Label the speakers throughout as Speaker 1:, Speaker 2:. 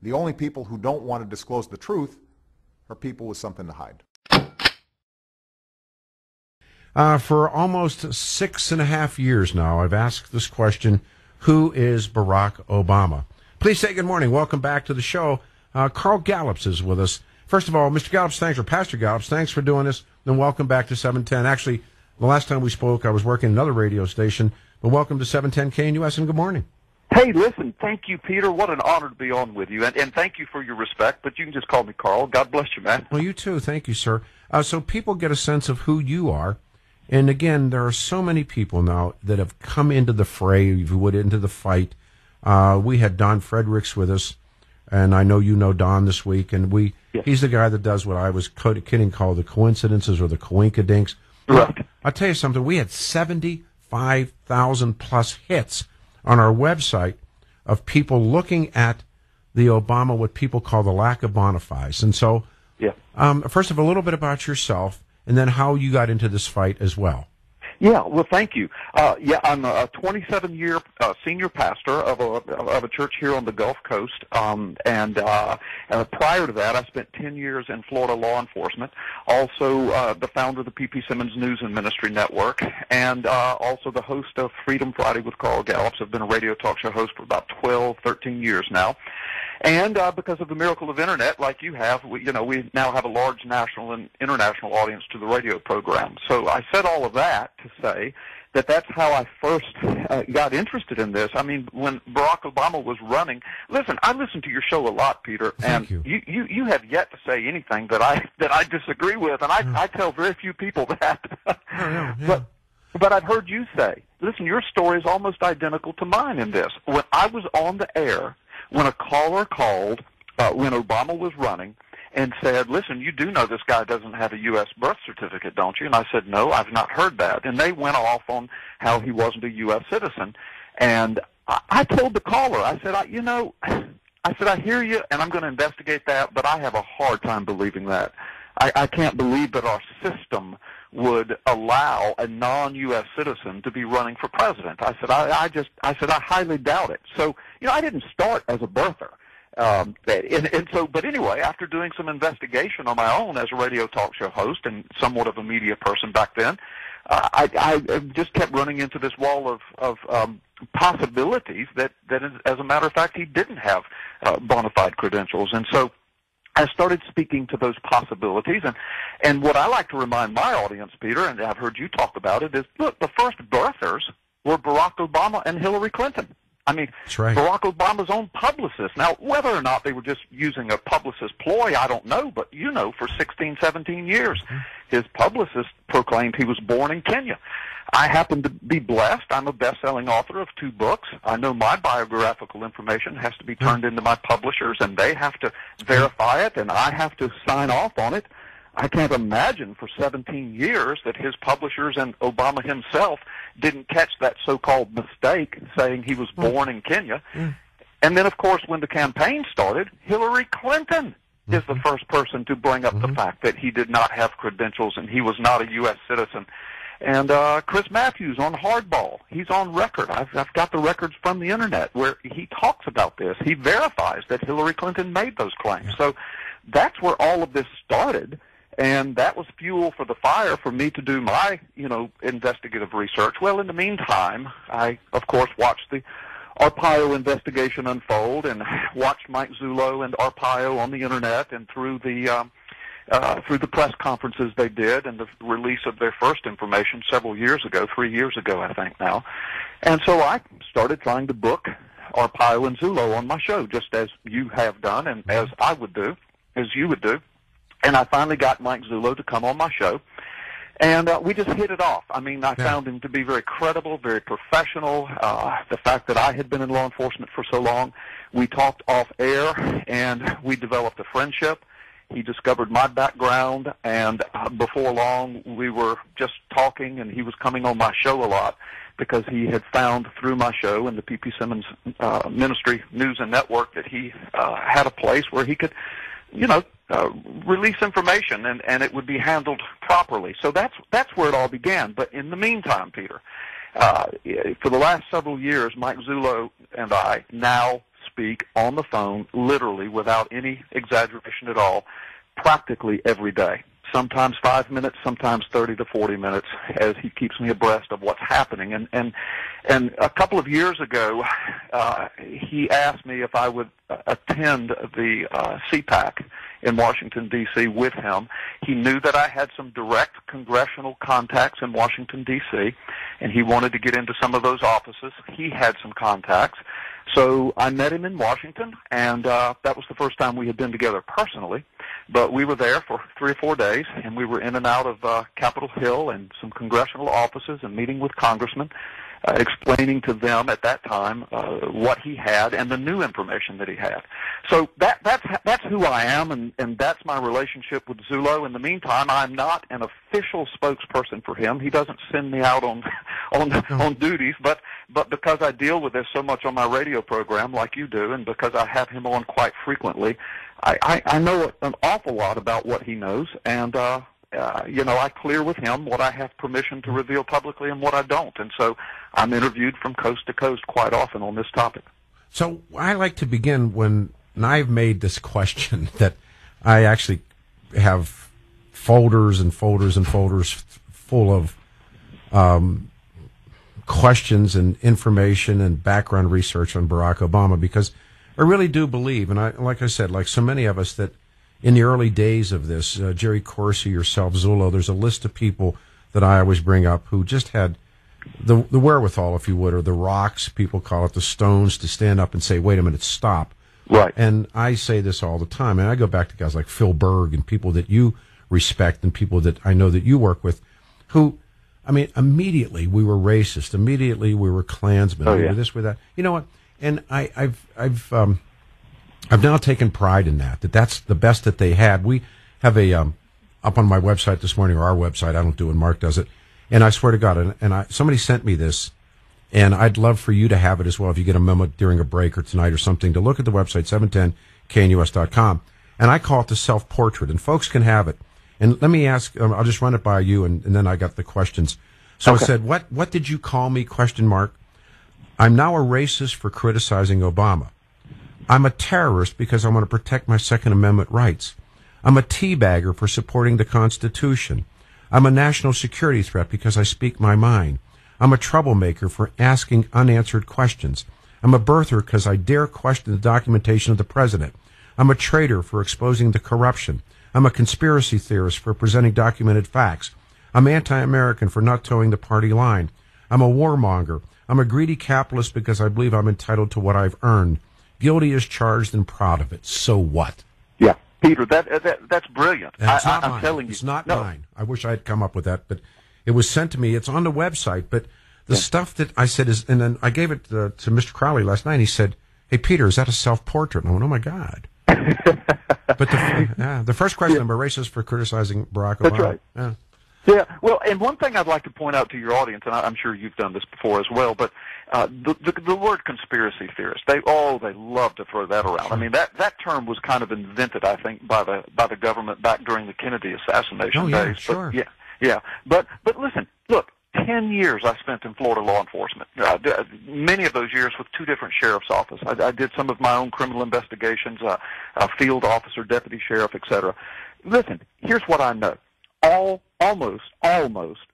Speaker 1: The only people who don't want to disclose the truth are people with something to hide.
Speaker 2: For almost 6.5 years now, I've asked this question, who is Barack Obama? Please say good morning. Welcome back to the show. Carl Gallups is with us. First of all, Mr. Gallups, thanks, or Pastor Gallups, thanks for doing this, and welcome back to 710. Actually, the last time we spoke, I was working another radio station, but welcome to 710 KNUS, and good morning.
Speaker 3: Hey, listen, thank you, Peter. What an honor to be on with you, and thank you for your respect, but you can just call me Carl. God bless you, man.
Speaker 2: Well, you too. Thank you, sir. So people get a sense of who you are, and again, there are so many people now that have come into the fray, if you would, into the fight. We had Don Fredericks with us, and I know you know Don this week, and he's the guy that does what I was kidding called the coincidences or the coinkydinks.
Speaker 3: Right.
Speaker 2: I'll tell you something. We had 75,000 plus hits on our website of people looking at the Obama, what people call the lack of bona fides. And so, first of all, a little bit about yourself, and then how you got into this fight as well.
Speaker 3: Yeah, well, thank you. I'm a 27-year senior pastor of a church here on the Gulf Coast, and prior to that, I spent 10 years in Florida law enforcement, also the founder of the P.P. Simmons News and Ministry Network, and also the host of Freedom Friday with Carl Gallups. I've been a radio talk show host for about 12, 13 years now. And because of the miracle of Internet, like you have, we now have a large national and international audience to the radio program. So I said all of that to say that that's how I first got interested in this. I mean, when Barack Obama was running, listen, I listen to your show a lot, Peter, and you have yet to say anything that I disagree with, and I tell very few people that. But I've heard you say, listen, your story is almost identical to mine in this. When I was on the air, when a caller called when Obama was running and said, listen, you do know this guy doesn't have a U.S. birth certificate, don't you? And I said, no, I've not heard that. And they went off on how he wasn't a U.S. citizen. And I told the caller, I said, I hear you, and I'm going to investigate that, but I have a hard time believing that. I can't believe that our system would allow a non-U.S. citizen to be running for president. I said, I highly doubt it. So, I didn't start as a birther. But anyway, after doing some investigation on my own as a radio talk show host and somewhat of a media person back then, I just kept running into this wall of possibilities that, as a matter of fact, he didn't have bona fide credentials. And so I started speaking to those possibilities, and what I like to remind my audience, Peter, and I've heard you talk about it, is, look, the first birthers were Barack Obama and Hillary Clinton. I mean,
Speaker 2: that's right.
Speaker 3: Barack Obama's own publicist. Now, whether or not they were just using a publicist ploy, I don't know, but for 16, 17 years, his publicist proclaimed he was born in Kenya. I happen to be blessed. I'm a best-selling author of 2 books. I know my biographical information has to be turned into my publishers, and they have to verify it, and I have to sign off on it. I can't imagine for 17 years that his publishers and Obama himself didn't catch that so-called mistake saying he was born in Kenya. And then, of course, when the campaign started, Hillary Clinton is the first person to bring up the fact that he did not have credentials and he was not a U.S. citizen. And Chris Matthews on Hardball, he's on record. I've got the records from the Internet where he talks about this. He verifies that Hillary Clinton made those claims. So that's where all of this started, and that was fuel for the fire for me to do my, investigative research. Well, in the meantime, I, of course, watched the Arpaio investigation unfold and watched Mike Zullo and Arpaio on the Internet and through the press conferences they did and the release of their first information several years ago, 3 years ago, I think now. And so I started trying to book Arpaio and Zullo on my show, just as you have done and as you would do. And I finally got Mike Zullo to come on my show. And we just hit it off. I mean, I found him to be very credible, very professional. The fact that I had been in law enforcement for so long, we talked off air, and we developed a friendship. He discovered my background, and before long, we were just talking, and he was coming on my show a lot because he had found through my show and the P.P. Simmons Ministry News and Network that he had a place where he could, release information, and it would be handled properly. So that's where it all began. But in the meantime, Peter, for the last several years, Mike Zullo and I now speak on the phone, literally, without any exaggeration at all, practically every day. Sometimes 5 minutes, sometimes 30 to 40 minutes, as he keeps me abreast of what's happening. And a couple of years ago, he asked me if I would attend the CPAC in Washington, D.C. with him. He knew that I had some direct congressional contacts in Washington, D.C., and he wanted to get into some of those offices. He had some contacts. So I met him in Washington, and that was the first time we had been together personally. But we were there for 3 or 4 days, and we were in and out of Capitol Hill and some congressional offices and meeting with congressmen, explaining to them at that time what he had and the new information that he had. So that's who I am, and that's my relationship with Zullo. In the meantime, I'm not an official spokesperson for him. He doesn't send me out on duties, but because I deal with this so much on my radio program like you do, and because I have him on quite frequently, I know an awful lot about what he knows, and I clear with him what I have permission to reveal publicly and what I don't. And so I'm interviewed from coast to coast quite often on this topic.
Speaker 2: So I like to begin when I've made this question that I actually have folders and folders and folders full of questions and information and background research on Barack Obama, because I really do believe, and like I said, like so many of us, that in the early days of this, Jerry Corsi, yourself, Zullo, there's a list of people that I always bring up who just had the wherewithal, if you would, or the rocks, people call it, the stones, to stand up and say, wait a minute, stop.
Speaker 3: Right.
Speaker 2: And I say this all the time, and I go back to guys like Phil Berg and people that you respect and people that I know that you work with, who, I mean, immediately we were racist, immediately we were Klansmen, we were this, we were that. You know what? And I've now taken pride in that that's the best that they had. We have a up on my website this morning, or our website. I don't do it. Mark does it. And I swear to God, somebody sent me this, and I'd love for you to have it as well if you get a moment during a break or tonight or something, to look at the website, 710knus.com. And I call it the self-portrait, and folks can have it. And let me ask, I'll just run it by you, and then I got the questions. So okay. I said, what did you call me, ? I'm now a racist for criticizing Obama. I'm a terrorist because I want to protect my Second Amendment rights. I'm a teabagger for supporting the Constitution. I'm a national security threat because I speak my mind. I'm a troublemaker for asking unanswered questions. I'm a birther because I dare question the documentation of the president. I'm a traitor for exposing the corruption. I'm a conspiracy theorist for presenting documented facts. I'm anti-American for not towing the party line. I'm a warmonger. I'm a greedy capitalist because I believe I'm entitled to what I've earned. Guilty as charged and proud of it. So what?
Speaker 3: Yeah, Peter, that's brilliant.
Speaker 2: I'm
Speaker 3: telling you.
Speaker 2: It's not mine. I wish I had come up with that, but it was sent to me. It's on the website, but the stuff that I said is, and then I gave it to Mr. Crowley last night. He said, hey, Peter, is that a self-portrait? And I went, oh, my God. But the first question, I'm a racist for criticizing Barack Obama.
Speaker 3: That's right.
Speaker 2: Yeah.
Speaker 3: Yeah, well, and one thing I'd like to point out to your audience, and I'm sure you've done this before as well, but the word conspiracy theorist, they love to throw that around. I mean, that term was kind of invented, I think, by the government back during the Kennedy assassination days.
Speaker 2: Sure.
Speaker 3: But, yeah. But listen, look, 10 years I spent in Florida law enforcement, many of those years with 2 different sheriff's offices. I did some of my own criminal investigations, a field officer, deputy sheriff, etc. Listen, here's what I know. Almost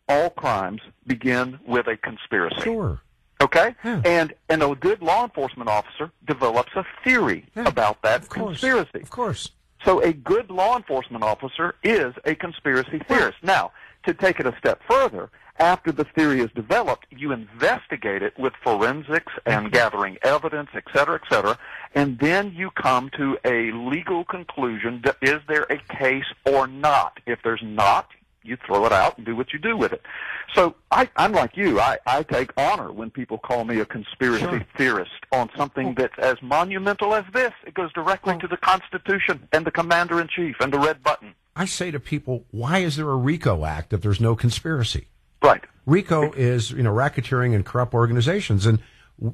Speaker 3: all crimes begin with a conspiracy.
Speaker 2: Sure.
Speaker 3: Okay?
Speaker 2: Yeah.
Speaker 3: And a good law enforcement officer develops a theory about that conspiracy.
Speaker 2: Of course.
Speaker 3: So a good law enforcement officer is a conspiracy theorist. Now, to take it a step further, after the theory is developed, you investigate it with forensics and gathering evidence, et cetera, and then you come to a legal conclusion. Is there a case or not? If there's not, you throw it out and do what you do with it. So I'm like you. I take honor when people call me a conspiracy theorist on something that's as monumental as this. It goes directly to the Constitution and the Commander-in-Chief and the red button.
Speaker 2: I say to people, why is there a RICO Act if there's no conspiracy?
Speaker 3: Right.
Speaker 2: RICO is, racketeering and corrupt organizations, and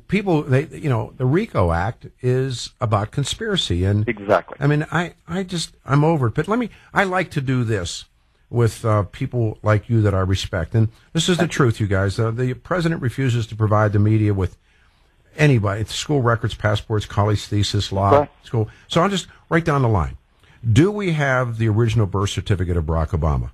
Speaker 2: people, the RICO Act is about conspiracy. And
Speaker 3: exactly.
Speaker 2: I mean, I'm over it. But I like to do this with people like you that I respect. And this is the truth, you guys. The president refuses to provide the media with Anybody, school records, passports, college thesis, law,
Speaker 3: Right.
Speaker 2: school. So I'll just write down the line. Do we have the original birth certificate of Barack Obama?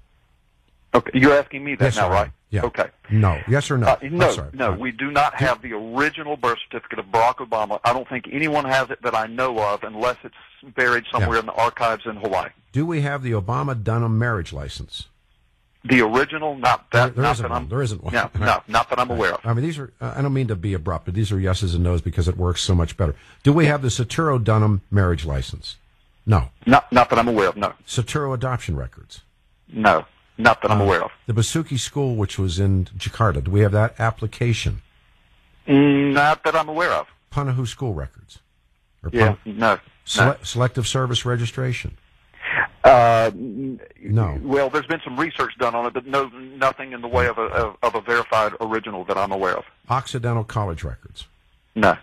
Speaker 3: Okay, you're asking me that
Speaker 2: Yes,
Speaker 3: now,
Speaker 2: I am.
Speaker 3: right?
Speaker 2: Yeah.
Speaker 3: Okay.
Speaker 2: No. Yes or no?
Speaker 3: No,
Speaker 2: I'm sorry.
Speaker 3: no,
Speaker 2: Fine.
Speaker 3: we do not have the original birth certificate of Barack Obama. I don't think anyone has it that I know of, unless it's buried somewhere in the archives in Hawaii.
Speaker 2: Do we have the Obama-Dunham marriage license?
Speaker 3: The original, not that.
Speaker 2: There
Speaker 3: not
Speaker 2: isn't
Speaker 3: that
Speaker 2: one.
Speaker 3: I'm,
Speaker 2: There isn't one.
Speaker 3: No, no, not that I'm aware of.
Speaker 2: I mean, these are, I don't mean to be abrupt, but these are yeses and nos because it works so much better. Do we have the Saturo-Dunham marriage license? No.
Speaker 3: Not that I'm aware of. No,
Speaker 2: Saturo adoption records?
Speaker 3: no, not that I'm aware of.
Speaker 2: The Basuki School, which was in Jakarta, do we have that application?
Speaker 3: Not that I'm aware of.
Speaker 2: Punahou school records? Or
Speaker 3: Yeah, no.
Speaker 2: Selective service registration?
Speaker 3: No. Well, there's been some research done on it, but nothing in the way of a verified original that I'm aware of.
Speaker 2: Occidental college records?
Speaker 3: No.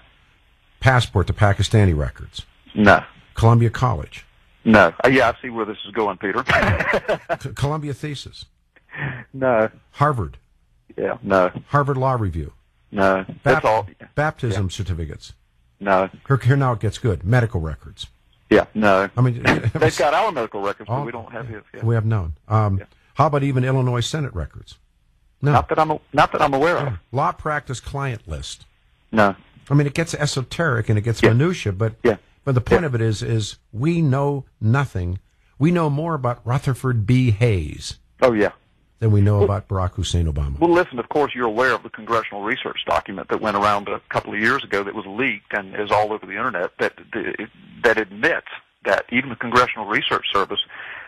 Speaker 2: Passport to Pakistani records?
Speaker 3: No.
Speaker 2: Columbia College?
Speaker 3: No. Yeah, I see where this is going, Peter.
Speaker 2: Columbia thesis?
Speaker 3: No.
Speaker 2: Harvard?
Speaker 3: Yeah, no.
Speaker 2: Harvard Law Review?
Speaker 3: No. That's all.
Speaker 2: Baptism certificates?
Speaker 3: No.
Speaker 2: Here now it gets good. Medical records?
Speaker 3: Yeah, no.
Speaker 2: I mean,
Speaker 3: they've got our medical records, but we don't have his. Yeah.
Speaker 2: We have none. How about even Illinois Senate records? No.
Speaker 3: Not that I'm aware of.
Speaker 2: Law practice client list?
Speaker 3: No.
Speaker 2: I mean, it gets esoteric and it gets minutia, but the point of it is we know nothing. We know more about Rutherford B. Hayes.
Speaker 3: Oh yeah.
Speaker 2: Than we know about Barack Hussein Obama.
Speaker 3: Well, listen, of course, you're aware of the congressional research document that went around a couple of years ago that was leaked and is all over the Internet that admits that even the Congressional Research Service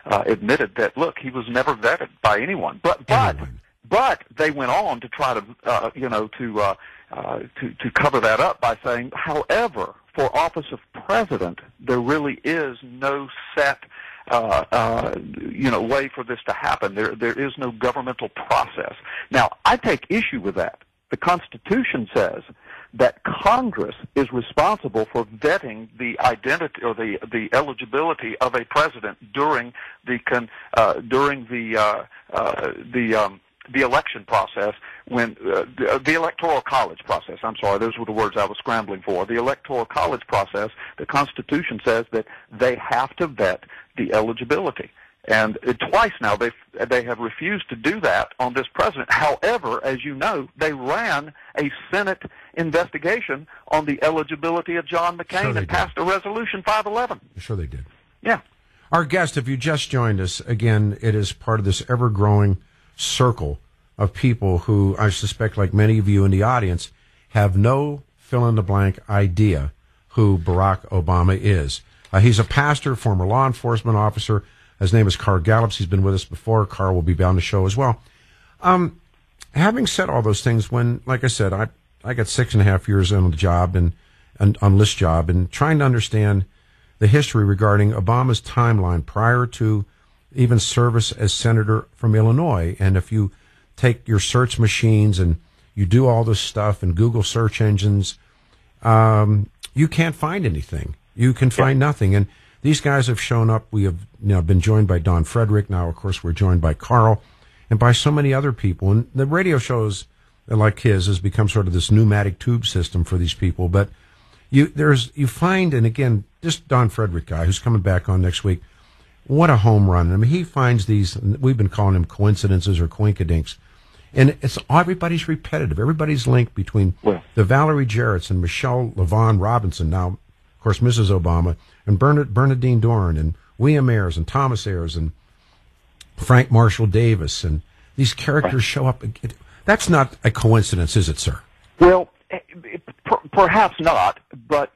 Speaker 3: admitted that, look, he was never vetted by anyone. But they went on to try to, to cover that up by saying, however, for office of president, there really is no set way for this to happen. There is no governmental process. Now, I take issue with that. The Constitution says that Congress is responsible for vetting the identity or the eligibility of a president during the election process, when the electoral college process. I'm sorry, those were the words I was scrambling for. The electoral college process. The Constitution says that they have to vet the eligibility, and twice now they have refused to do that on this president. However, as you know, they ran a Senate investigation on the eligibility of John McCain and passed a resolution 511.
Speaker 2: Sure, they did.
Speaker 3: Yeah.
Speaker 2: Our guest, if you just joined us, again, it is part of this ever-growing circle of people who, I suspect, like many of you in the audience, have no fill-in-the-blank idea who Barack Obama is. He's a pastor, former law enforcement officer. His name is Carl Gallups. He's been with us before. Carl will be on the show as well. Having said all those things, when, like I said, I got 6.5 years on the job and on this job, and trying to understand the history regarding Obama's timeline prior to even service as senator from Illinois. And if you take your search machines and you do all this stuff and Google search engines, you can't find anything. You can find nothing. And these guys have shown up. We have been joined by Don Frederick. Now, of course, we're joined by Carl and by so many other people. And the radio shows like his has become sort of this pneumatic tube system for these people. But you find, and again, this Don Frederick guy who's coming back on next week, what a home run. I mean, he finds these, we've been calling them coincidences or coinkydinks. And everybody's repetitive. Everybody's linked between the Valerie Jarretts and Michelle LaVaughn Robinson, now, of course, Mrs. Obama, and Bernadine Dohrn, and William Ayers, and Thomas Ayers, and Frank Marshall Davis. And these characters show up. That's not a coincidence, is it, sir?
Speaker 3: Well, perhaps not, but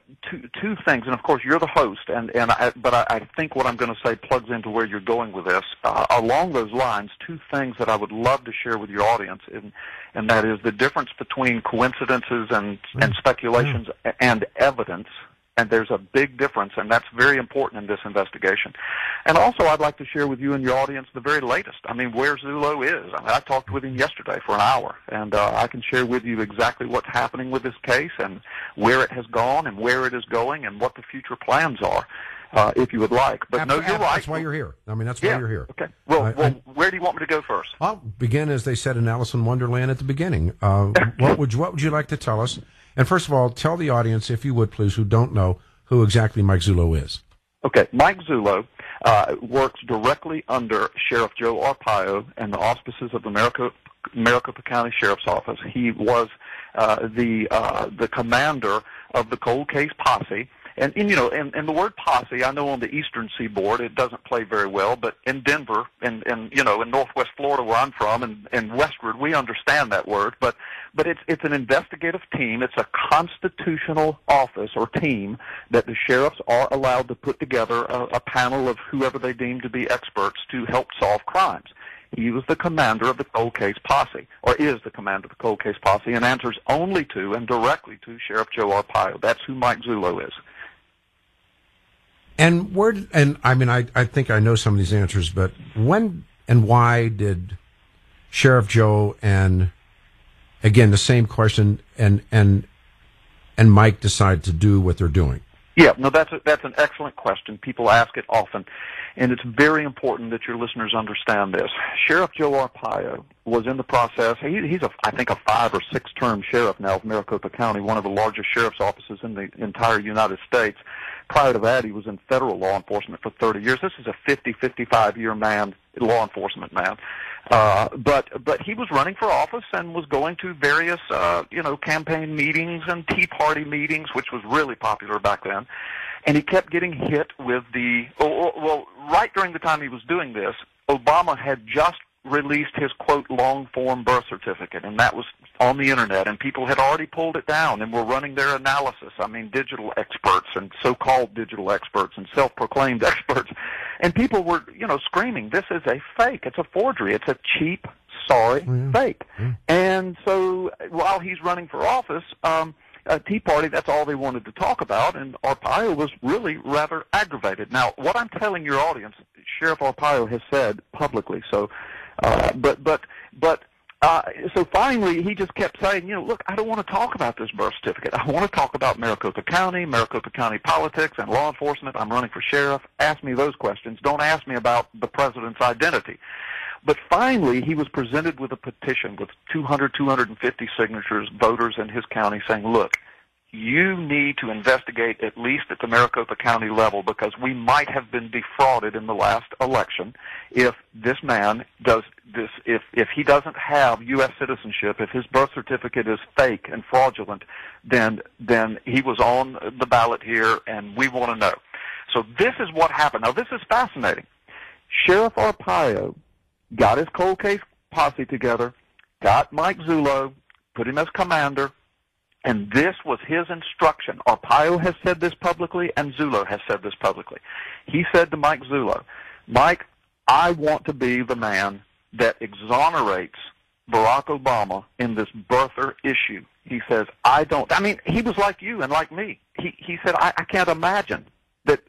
Speaker 3: two things, and of course you're the host, but I think what I'm going to say plugs into where you're going with this. Along those lines, two things that I would love to share with your audience, and that is the difference between coincidences and speculations and evidence. And there's a big difference, and that's very important in this investigation. And also, I'd like to share with you and your audience the very latest. I mean, where Zullo is. I mean, I talked with him yesterday for an hour, and I can share with you exactly what's happening with this case and where it has gone and where it is going and what the future plans are, if you would like. But no, you're right.
Speaker 2: That's why you're here. I mean, that's why you're here.
Speaker 3: Okay. Well, where do you want me to go first?
Speaker 2: I'll begin, as they said in Alice in Wonderland at the beginning. What would you like to tell us? And first of all, tell the audience, if you would please, who don't know, who exactly Mike Zullo is.
Speaker 3: Okay, Mike Zullo works directly under Sheriff Joe Arpaio and the auspices of the Maricopa County Sheriff's Office. He was the commander of the cold case posse. And the word posse, I know on the eastern seaboard it doesn't play very well, but in Denver and in northwest Florida where I'm from and westward, we understand that word. But it's an investigative team. It's a constitutional office or team that the sheriffs are allowed to put together a panel of whoever they deem to be experts to help solve crimes. He was the commander of the cold case posse, or is the commander of the cold case posse, and answers only to and directly to Sheriff Joe Arpaio. That's who Mike Zullo is.
Speaker 2: And I think I know some of these answers, but when and why did Sheriff Joe and, again, the same question, and Mike decide to do what they're doing?
Speaker 3: Yeah, no, that's an excellent question. People ask it often, and it's very important that your listeners understand this. Sheriff Joe Arpaio was in the process. He's I think a 5 or 6 term sheriff now of Maricopa County, one of the largest sheriff's offices in the entire United States. Prior to that, he was in federal law enforcement for 30 years. This is a 55-year man, law enforcement man. But he was running for office and was going to various, campaign meetings and Tea Party meetings, which was really popular back then. And he kept getting hit with right during the time he was doing this, Obama had just released his, quote, long-form birth certificate, and that was on the Internet, and people had already pulled it down and were running their analysis. I mean, digital experts and so-called digital experts and self-proclaimed experts. And people were, screaming, this is a fake. It's a forgery. It's a cheap, sorry fake. Yeah. And so while he's running for office, Tea Party, that's all they wanted to talk about, and Arpaio was really rather aggravated. Now, what I'm telling your audience, Sheriff Arpaio has said publicly, so so finally he just kept saying, look, I don't want to talk about this birth certificate. I want to talk about Maricopa County politics, and law enforcement. I'm running for sheriff. Ask me those questions. Don't ask me about the president's identity. But finally, he was presented with a petition with 250 signatures, voters in his county saying, look, you need to investigate at least at the Maricopa County level, because we might have been defrauded in the last election if this man does this, if he doesn't have U.S. citizenship, if his birth certificate is fake and fraudulent, then he was on the ballot here, and we want to know. So this is what happened. Now, this is fascinating. Sheriff Arpaio got his cold case posse together, got Mike Zullo, put him as commander, and this was his instruction. Arpaio has said this publicly, and Zullo has said this publicly. He said to Mike Zullo, Mike, I want to be the man that exonerates Barack Obama in this birther issue. He says, he was like you and like me. He said, I can't imagine that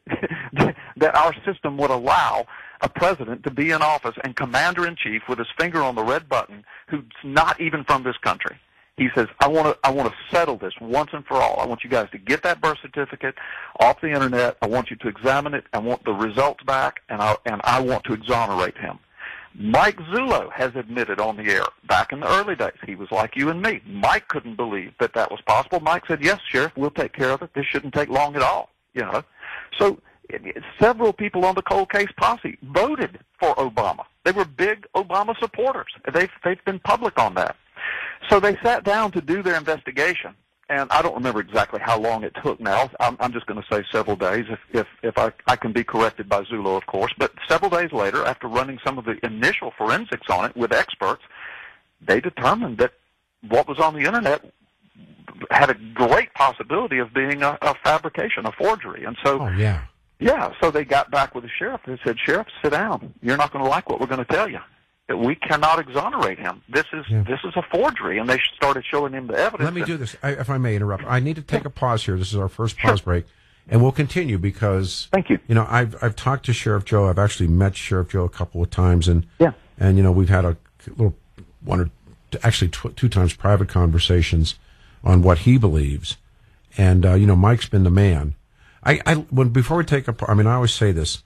Speaker 3: that our system would allow a president to be in office and commander-in-chief with his finger on the red button who's not even from this country. He says, I want to settle this once and for all. I want you guys to get that birth certificate off the Internet. I want you to examine it. I want the results back, and I want to exonerate him. Mike Zullo has admitted on the air back in the early days, he was like you and me. Mike couldn't believe that was possible. Mike said, yes, Sheriff, we'll take care of it. This shouldn't take long at all. So several people on the cold case posse voted for Obama. They were big Obama supporters. They've been public on that. So they sat down to do their investigation, and I don't remember exactly how long it took now. I'm just going to say several days, if I can be corrected by Zullo, of course. But several days later, after running some of the initial forensics on it with experts, they determined that what was on the Internet had a great possibility of being a fabrication, a forgery. And so, so they got back with the sheriff. They said, Sheriff, sit down. You're not going to like what we're going to tell you. We cannot exonerate him. This is a forgery, and they started showing him the evidence.
Speaker 2: Let me do this, if I may interrupt. I need to take a pause here. This is our first pause break, and we'll continue because
Speaker 3: thank you.
Speaker 2: I've talked to Sheriff Joe. I've actually met Sheriff Joe a couple of times, and we've had a little two times private conversations on what he believes, and Mike's been the man. Before we take I always say this,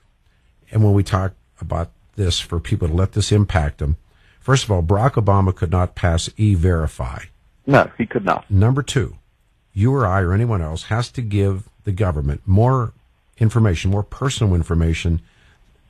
Speaker 2: and when we talk about this for people to let this impact them. First of all, Barack Obama could not pass E-Verify.
Speaker 3: No, he could not.
Speaker 2: Number two, you or I or anyone else has to give the government more information, more personal information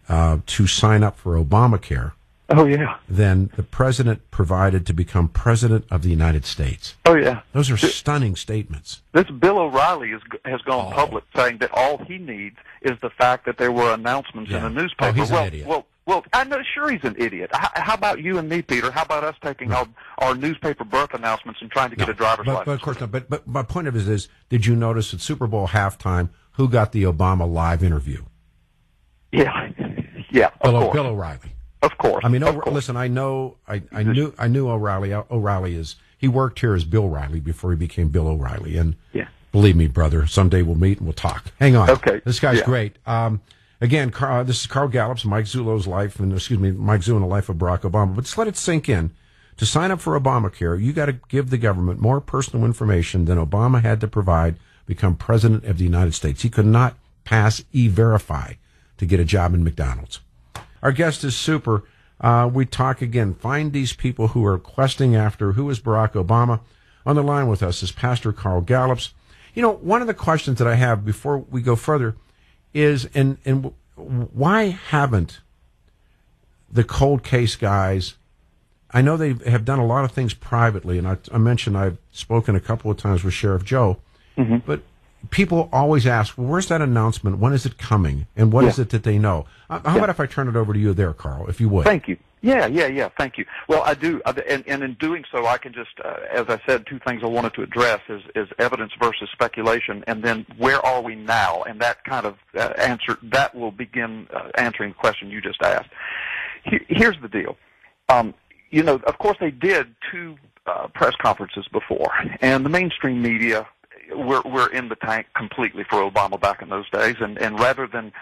Speaker 2: to sign up for Obamacare.
Speaker 3: Oh, yeah.
Speaker 2: Than the president provided to become president of the United States.
Speaker 3: Oh, yeah.
Speaker 2: Those are stunning statements.
Speaker 3: This Bill O'Reilly has gone public saying that all he needs is the fact that there were announcements in a newspaper.
Speaker 2: Oh, he's an idiot.
Speaker 3: Well, I know, sure he's an idiot. How about you and me, Peter? How about us taking our newspaper birth announcements and trying to get a driver's license?
Speaker 2: But of course not. But my point of it is, did you notice at Super Bowl halftime who got the Obama live interview?
Speaker 3: Yeah, yeah, of course.
Speaker 2: Bill O'Reilly.
Speaker 3: Of course.
Speaker 2: I mean, listen, I knew O'Reilly. O'Reilly he worked here as Bill Riley before he became Bill O'Reilly. And believe me, brother, someday we'll meet and we'll talk. Hang on.
Speaker 3: Okay.
Speaker 2: This guy's great. Again, this is Carl Gallups, Mike Zullo's life, Mike Zullo and the life of Barack Obama. But just let it sink in. To sign up for Obamacare, you got to give the government more personal information than Obama had to provide to become president of the United States. He could not pass E-Verify to get a job in McDonald's. Our guest is super. We talk again. Find these people who are questing after who is Barack Obama. On the line with us is Pastor Carl Gallups. You know, one of the questions that I have before we go further is, and why haven't the cold case guys, I know they have done a lot of things privately, and I mentioned I've spoken a couple of times with Sheriff Joe, but people always ask, well, where's that announcement? When is it coming? And what is it that they know? How about if I turn it over to you there, Carl, if you would?
Speaker 3: Thank you. Yeah. Thank you. Well, I do. And in doing so, I can just, as I said, two things I wanted to address is evidence versus speculation, and then where are we now? And that kind of that will begin answering the question you just asked. Here's the deal. You know, of course, they did two press conferences before, and the mainstream media we're in the tank completely for Obama back in those days, and rather than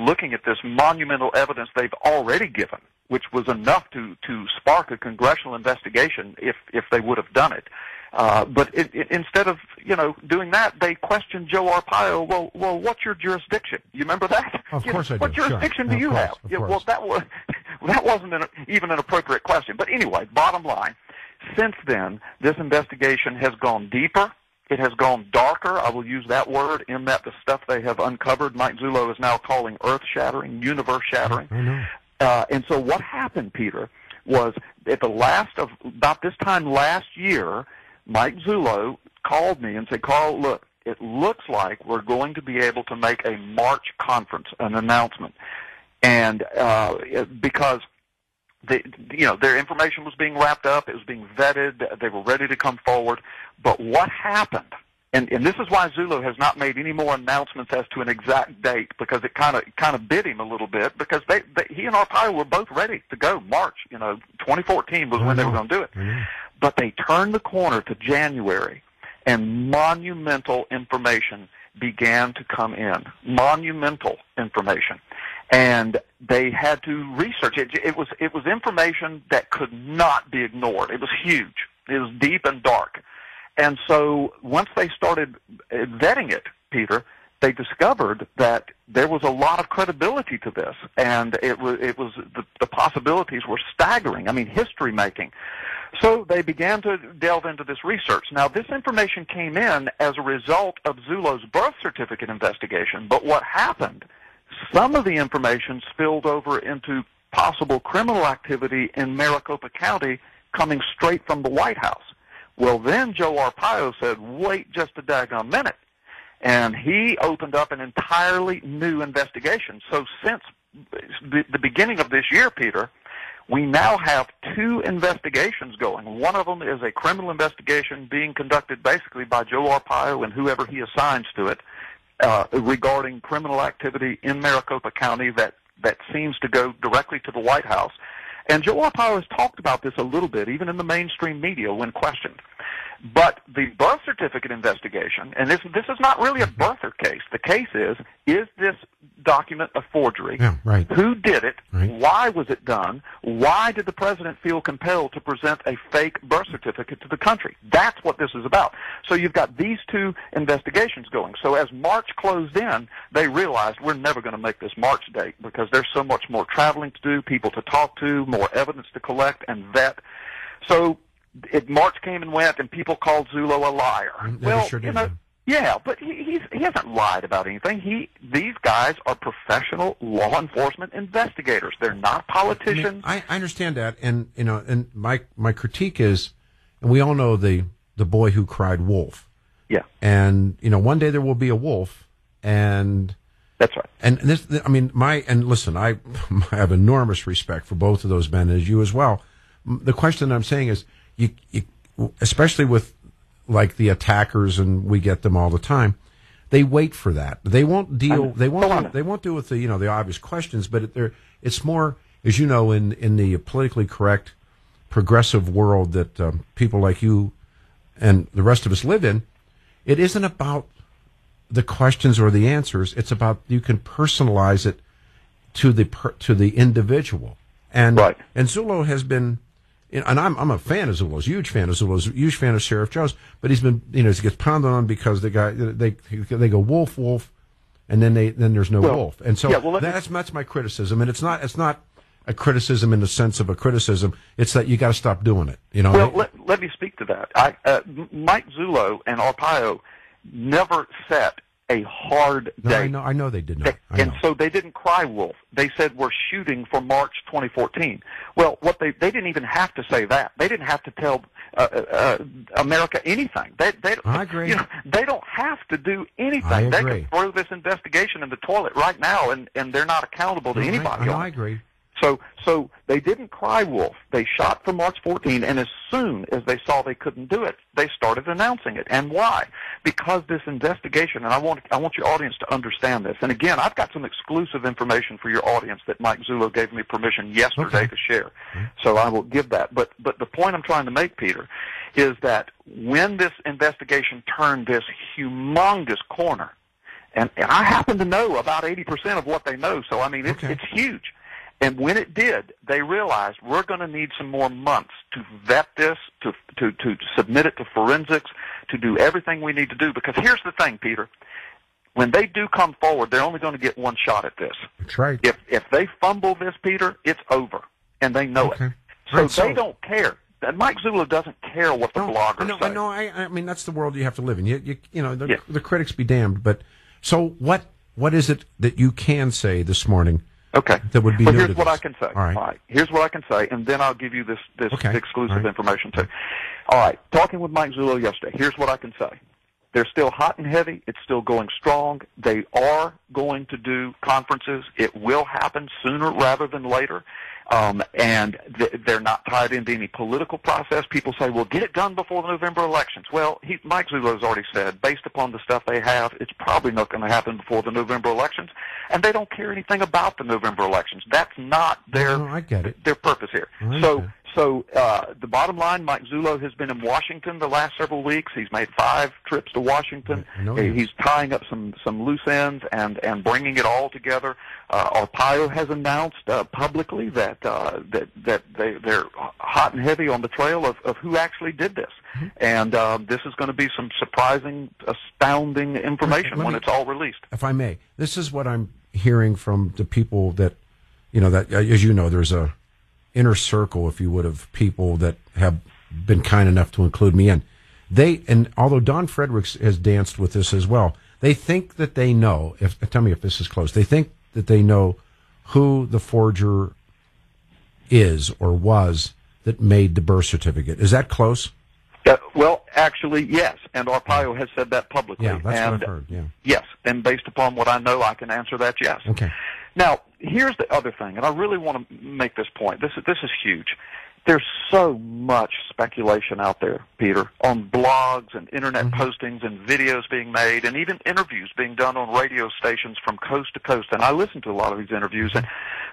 Speaker 3: looking at this monumental evidence they've already given, which was enough to spark a congressional investigation if they would have done it. But instead of doing that, they questioned Joe Arpaio. Well, what's your jurisdiction? You remember that?
Speaker 2: Of course I do.
Speaker 3: What jurisdiction do you have? Well, that wasn't even an appropriate question. But anyway, bottom line, since then, this investigation has gone deeper. It has gone darker. I will use that word in that the stuff they have uncovered, Mike Zullo is now calling earth-shattering, universe-shattering.
Speaker 2: I know.
Speaker 3: And so what happened, Peter, was at about this time last year, Mike Zullo called me and said, Carl, look, it looks like we're going to be able to make a March conference, an announcement. And because their information was being wrapped up, it was being vetted, they were ready to come forward. But what happened, and this is why Zullo has not made any more announcements as to an exact date, because it kind of bit him a little bit, because he and Arpaio were both ready to go. March, 2014 was when they were going to do it. But they turned the corner to January, and monumental information began to come in. Monumental information. And they had to research it. It was information that could not be ignored. It was huge. It was deep and dark. And so once they started vetting it, Peter, they discovered that there was a lot of credibility to this, and it was the possibilities were staggering. I mean, history making. So they began to delve into this research. Now, this information came in as a result of Zullo's birth certificate investigation, but what happened? Some of the information spilled over into possible criminal activity in Maricopa County coming straight from the White House. Well, then Joe Arpaio said, wait just a daggone minute. And he opened up an entirely new investigation. So since the beginning of this year, Peter, we now have two investigations going. One of them is a criminal investigation being conducted basically by Joe Arpaio and whoever he assigns to it, regarding criminal activity in Maricopa County that seems to go directly to the White House. And Joe Arpaio has talked about this a little bit, even in the mainstream media when questioned. But the birth certificate investigation, and this is not really a birther case. The case is this document a forgery?
Speaker 2: Yeah, right.
Speaker 3: Who did it?
Speaker 2: Right.
Speaker 3: Why was it done? Why did the president feel compelled to present a fake birth certificate to the country? That's what this is about. So you've got these two investigations going. So as March closed in, they realized we're never going to make this March date because there's so much more traveling to do, people to talk to, more evidence to collect and vet. So March came and went, and people called Zullo a liar.
Speaker 2: Well, sure did.
Speaker 3: Yeah, but he hasn't lied about anything. These guys are professional law enforcement investigators. They're not politicians.
Speaker 2: I understand that, and and my critique is, and we all know the boy who cried wolf.
Speaker 3: Yeah.
Speaker 2: And one day there will be a wolf, and
Speaker 3: that's right.
Speaker 2: And this, I mean, listen, I have enormous respect for both of those men, as you as well. The question I'm saying is, you especially with like the attackers, and we get them all the time. They wait for that. They won't deal. They won't deal with the the obvious questions. But it's more, as you know, in the politically correct, progressive world that people like you and the rest of us live in. It isn't about the questions or the answers. It's about you can personalize it to the individual. And
Speaker 3: right.
Speaker 2: And Zullo has been. And I'm a fan of Zullo's, huge fan of Zullo's, huge fan of Sheriff Joe's, but he's been, he gets pounded on because the guy, they go wolf, wolf, and then there's no wolf. And so that's my criticism. And it's not a criticism in the sense of a criticism. It's that you got to stop doing it.
Speaker 3: Well, let me speak to that. Mike Zullo and Arpaio never set a hard date.
Speaker 2: I know they did not.
Speaker 3: So they didn't cry wolf. They said we're shooting for March 2014. Well, they didn't even have to say that. They didn't have to tell America anything.
Speaker 2: I agree.
Speaker 3: They don't have to do anything.
Speaker 2: I
Speaker 3: They
Speaker 2: agree.
Speaker 3: can throw this investigation in the toilet right now, and they're not accountable to anybody.
Speaker 2: I agree.
Speaker 3: So they didn't cry wolf. They shot for March 14, and as soon as they saw they couldn't do it, they started announcing it. And why? Because this investigation, and I want your audience to understand this. And again, I've got some exclusive information for your audience that Mike Zullo gave me permission yesterday to share. So I will give that. But the point I'm trying to make, Peter, is that when this investigation turned this humongous corner, and I happen to know about 80% of what they know, so I mean it's huge. And when it did, they realized we're going to need some more months to vet this, to submit it to forensics, to do everything we need to do. Because here's the thing, Peter. When they do come forward, they're only going to get one shot at this.
Speaker 2: That's right.
Speaker 3: If they fumble this, Peter, it's over. And they know it. So they don't care. And Mike Zullo doesn't care what the bloggers say.
Speaker 2: No, I mean, that's the world you have to live in. The critics be damned. But so what is it that you can say this morning?
Speaker 3: Okay.
Speaker 2: That would be
Speaker 3: well, here's what I can say.
Speaker 2: All right.
Speaker 3: Here's what I can say, and then I'll give you this exclusive information too.
Speaker 2: All
Speaker 3: right. Talking with Mike Zullo yesterday, here's what I can say. They're still hot and heavy. It's still going strong. They are going to do conferences. It will happen sooner rather than later. And they're not tied into any political process. People say, well, get it done before the November elections. Well, Mike Zullo has already said, based upon the stuff they have, it's probably not going to happen before the November elections. And they don't care anything about the November elections. That's not their purpose here. So the bottom line, Mike Zullo has been in Washington the last several weeks. He's made 5 trips to Washington. He's tying up some loose ends and bringing it all together. Arpaio has announced publicly that they're hot and heavy on the trail of who actually did this. And this is going to be some surprising, astounding information when it's all released.
Speaker 2: If I may, this is what I'm hearing from the people that, that, as you know, there's a inner circle, if you would, of people that have been kind enough to include me in. And although Don Fredericks has danced with this as well, they think that they know, tell me if this is close, they think that they know who the forger is or was that made the birth certificate. Is that close?
Speaker 3: Well, actually, yes, and Arpaio has said that publicly.
Speaker 2: Yeah, that's what I've heard, yeah.
Speaker 3: Yes, and based upon what I know, I can answer that yes.
Speaker 2: Okay.
Speaker 3: Now, here's the other thing, and I really want to make this point. This is huge. There's so much speculation out there, Peter, on blogs and Internet postings and videos being made and even interviews being done on radio stations from coast to coast. And I listen to a lot of these interviews, and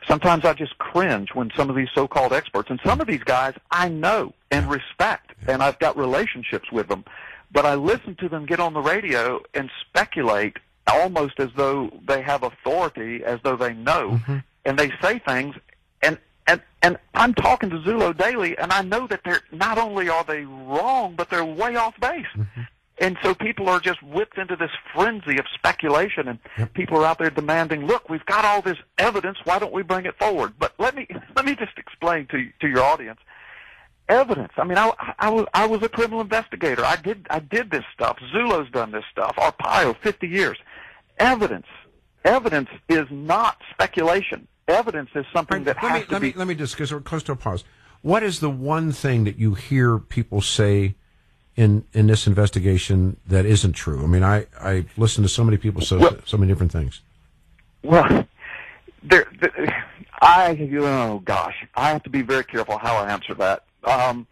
Speaker 3: sometimes I just cringe when some of these so-called experts, and some of these guys I know and respect, and I've got relationships with them, but I listen to them get on the radio and speculate almost as though they have authority, as though they know, and they say things, and I'm talking to Zullo daily, and I know that they're not only are they wrong, but they're way off base. And so people are just whipped into this frenzy of speculation, and people are out there demanding, look, we've got all this evidence, why don't we bring it forward? But let me just explain to your audience. Evidence. I mean, I was a criminal investigator. I did this stuff. Zullo's done this stuff. Arpaio, 50 years. Evidence. Evidence is not speculation. Evidence is something that has to be.
Speaker 2: Let me just, because we're close to a pause. What is the one thing that you hear people say in this investigation that isn't true? I mean, I listen to so many people say so many different things.
Speaker 3: Well, oh gosh, I have to be very careful how I answer that. I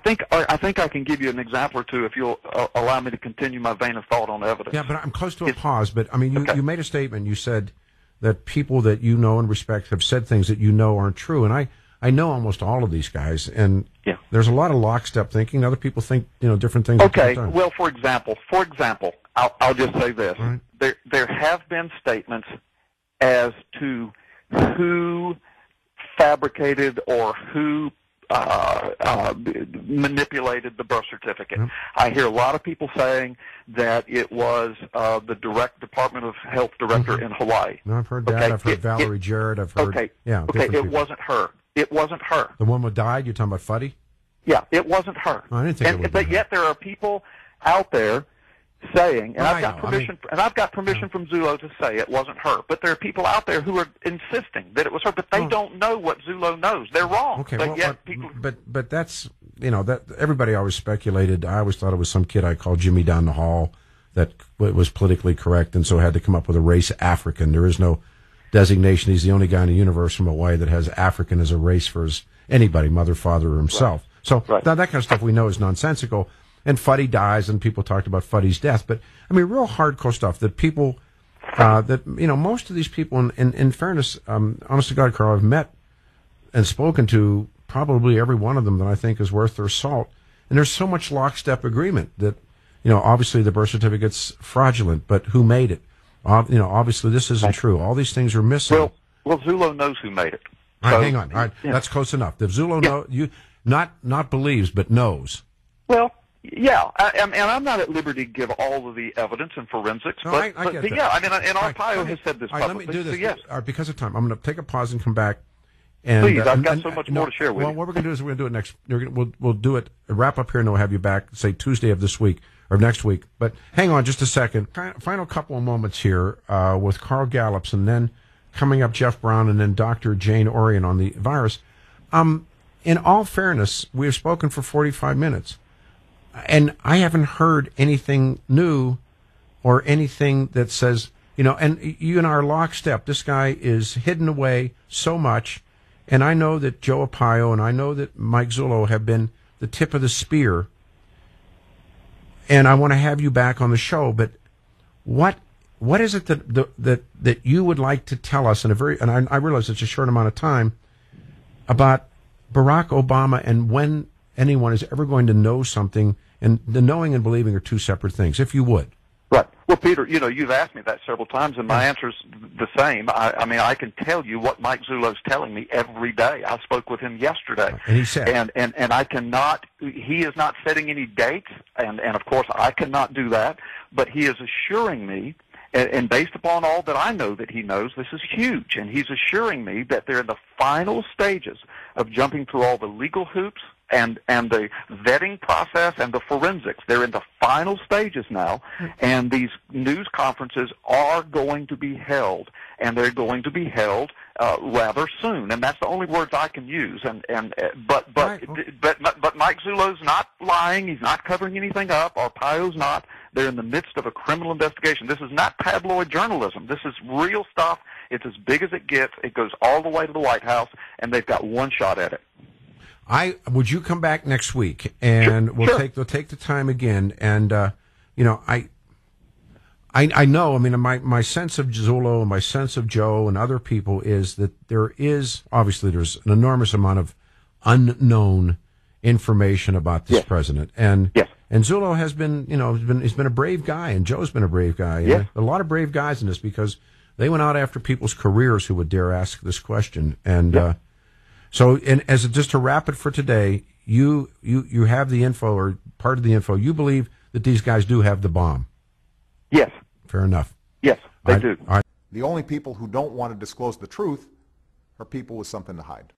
Speaker 3: think I can give you an example or two if you'll allow me to continue my vein of thought on evidence.
Speaker 2: Yeah, but I'm close to a pause. But I mean, you made a statement. You said that people that you know and respect have said things that you know aren't true, and I know almost all of these guys, and there's a lot of lockstep thinking. Other people think different things.
Speaker 3: Okay, well, for example, I'll just say this:
Speaker 2: right.
Speaker 3: There have been statements as to who fabricated or who manipulated the birth certificate.
Speaker 2: Yep.
Speaker 3: I hear a lot of people saying that it was the Department of Health director in Hawaii.
Speaker 2: No, I've heard that.
Speaker 3: Okay.
Speaker 2: I've heard Valerie Jarrett. I've heard.
Speaker 3: Okay.
Speaker 2: Yeah.
Speaker 3: Okay. It
Speaker 2: people.
Speaker 3: wasn't her. It wasn't her.
Speaker 2: The one who died. You're talking about Fuddy?
Speaker 3: Yeah. It wasn't her.
Speaker 2: Oh, I didn't think it was.
Speaker 3: But yet there are people out there saying, and I've got permission from Zullo to say it wasn't her. But there are people out there who are insisting that it was her, but they don't know what Zullo knows. They're wrong.
Speaker 2: Okay,
Speaker 3: but
Speaker 2: but that's that everybody always speculated. I always thought it was some kid I called Jimmy down the hall that was politically correct and so had to come up with a race African. There is no designation. He's the only guy in the universe from Hawaii that has African as a race for anybody, mother, father, or himself. Right. So that kind of stuff we know is nonsensical. And Fuddy dies, and people talked about Fuddy's death. But, I mean, real hardcore stuff that people, most of these people, in fairness, honest to God, Carl, I've met and spoken to probably every one of them that I think is worth their salt. And there's so much lockstep agreement that, obviously the birth certificate's fraudulent, but who made it? Obviously this isn't true. All these things are missing.
Speaker 3: Well, Zullo knows who made it.
Speaker 2: All right, hang on. All right, that's close enough. If Zullo not believes, but knows.
Speaker 3: Well, yeah, and I'm not at liberty to give all of the evidence and forensics,
Speaker 2: I get that.
Speaker 3: Yeah, I mean, and Arpaio has said this publicly.
Speaker 2: Let me do this.
Speaker 3: So yes.
Speaker 2: All right, because of time, I'm going to take a pause and come back. And,
Speaker 3: please, I've got so much more to share with you.
Speaker 2: Well, what we're going to do is we're going to do it next. We'll do it. Wrap up here, and we'll have you back, say Tuesday of this week or next week. But hang on just a second. Final couple of moments here with Carl Gallups, and then coming up Jeff Brown, and then Dr. Jane Orion on the virus. In all fairness, we have spoken for 45 minutes. And I haven't heard anything new or anything that says, and you and I are lockstep. This guy is hidden away so much. And I know that Joe Arpaio and I know that Mike Zullo have been the tip of the spear. And I want to have you back on the show. But what is it that you would like to tell us and I realize it's a short amount of time about Barack Obama and when anyone is ever going to know something, and the knowing and believing are two separate things, if you would.
Speaker 3: Right. Well, Peter, you've asked me that several times, and my answer's the same. I mean, I can tell you what Mike Zullo's telling me every day. I spoke with him yesterday.
Speaker 2: And he said.
Speaker 3: And I cannot, he is not setting any dates, and of course I cannot do that, but he is assuring me, and based upon all that I know that he knows, this is huge, and he's assuring me that they're in the final stages of jumping through all the legal hoops and the vetting process and the forensics. They're in the final stages now, and these news conferences are going to be held, and they're going to be held rather soon. And that's the only words I can use. But Mike Zullo's not lying. He's not covering anything up. Arpaio's not. They're in the midst of a criminal investigation. This is not tabloid journalism. This is real stuff. It's as big as it gets. It goes all the way to the White House, and they've got one shot at it.
Speaker 2: Would you come back next week, and we'll take the time again, and I know. I mean, my sense of Zullo and my sense of Joe and other people is that there's an enormous amount of unknown information about this president, and Zullo has been, he's been a brave guy, and Joe's been a brave guy.
Speaker 3: Yes.
Speaker 2: A lot of brave guys in this because they went out after people's careers who would dare ask this question, and. So, just to wrap it for today, you have the info or part of the info. You believe that these guys do have the bomb.
Speaker 3: Yes.
Speaker 2: Fair enough.
Speaker 3: Yes, they do.
Speaker 1: The only people who don't want to disclose the truth are people with something to hide.